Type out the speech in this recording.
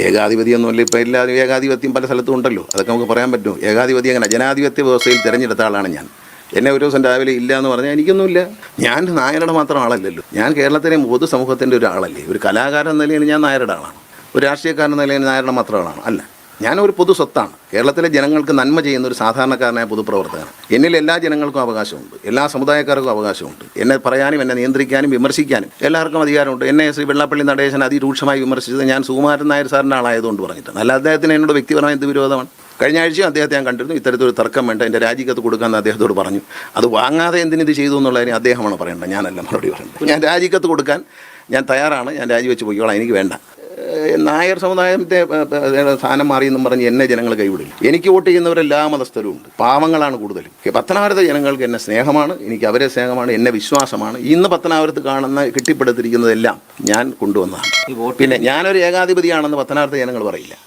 ഏകാധിപതിയൊന്നുമില്ല. ഇപ്പോൾ എല്ലാ ഏകാധിപത്യം പല സ്ഥലത്തും ഉണ്ടല്ലോ. അതൊക്കെ നമുക്ക് പറയാൻ പറ്റുമോ? ഏകാധിപതി അങ്ങനെ ജനാധിപത്യ വ്യവസ്ഥയിൽ തിരഞ്ഞെടുത്ത ആളാണ് ഞാൻ. എന്നെ ഒരു ദിവസം രാവിലെ ഇല്ല എന്ന് പറഞ്ഞാൽ എനിക്കൊന്നുമില്ല. ഞാൻ നായരുടെ മാത്രം ആളല്ലല്ലോ. ഞാൻ കേരളത്തിലെ പൊതുസമൂഹത്തിൻ്റെ ഒരാളല്ലേ. ഒരു കലാകാരൻ എന്ന നിലയിൽ ഞാൻ നായരുടെ ആളാണ്. ഒരു രാഷ്ട്രീയക്കാരൻ എന്ന നിലയിൽ നായരുടെ മാത്രം ആളാണ് അല്ല. ഞാനൊരു പൊതു സ്വത്താണ്. കേരളത്തിലെ ജനങ്ങൾക്ക് നന്മ ചെയ്യുന്ന ഒരു സാധാരണക്കാരനായ പൊതുപ്രവർത്തകനാണ്. എന്നിൽ എല്ലാ ജനങ്ങൾക്കും അവകാശമുണ്ട്, എല്ലാ സമുദായക്കാർക്കും അവകാശമുണ്ട്. എന്നെ പറയാനും എന്നെ നിയന്ത്രിക്കാനും വിമർശിക്കാനും എല്ലാവർക്കും അധികാരമുണ്ട്. എന്നെ ശ്രീ വെള്ളാപ്പള്ളി നടേശൻ അതിരൂക്ഷമായി വിമർശിച്ചത് ഞാൻ സുകുമാരൻ നായർ സാറിൻ്റെ ആളായതുകൊണ്ട് പറഞ്ഞിട്ടാണ്. അല്ല, അദ്ദേഹത്തിന് എന്നോട് വ്യക്തിപരമായ എന്ത് വിരോധമാണ്? കഴിഞ്ഞ ആഴ്ചയും അദ്ദേഹത്തെ ഞാൻ കണ്ടിരുന്നു. ഇത്തരത്തിലൊരു തർക്കം വേണ്ട, എൻ്റെ രാജിക്കത്ത് കൊടുക്കാമെന്ന് അദ്ദേഹത്തോട് പറഞ്ഞു. അത് വാങ്ങാതെ എന്തിനിത് ചെയ്തു എന്നുള്ളതിന് അദ്ദേഹമാണ് പറയേണ്ടത്, ഞാനല്ല മറുപടി പറയുന്നത്. ഞാൻ രാജിക്കത്ത് കൊടുക്കാൻ ഞാൻ തയ്യാറാണ്. ഞാൻ രാജിവെച്ച് പോയിക്കോളാം, എനിക്ക് വേണ്ട. നായർ സമുദായത്തെ സ്ഥാനം മാറിയെന്നും പറഞ്ഞ് എന്നെ ജനങ്ങൾ കൈവിടില്ല. എനിക്ക് വോട്ട് ചെയ്യുന്നവരെല്ലാ മതസ്ഥരും ഉണ്ട്. പാവങ്ങളാണ് കൂടുതലും. പത്തനാപുരത്തെ ജനങ്ങൾക്ക് എന്നെ സ്നേഹമാണ്, എനിക്ക് അവരെ സ്നേഹമാണ്, എന്നെ വിശ്വാസമാണ്. ഇന്ന് പത്തനാപുരത്ത് കാണുന്ന കെട്ടിപ്പടുത്തിരിക്കുന്നതെല്ലാം ഞാൻ കൊണ്ടുവന്നതാണ്. പിന്നെ ഞാനൊരു ഏകാധിപതിയാണെന്ന് പത്തനാപുരത്തെ ജനങ്ങൾ പറയില്ല.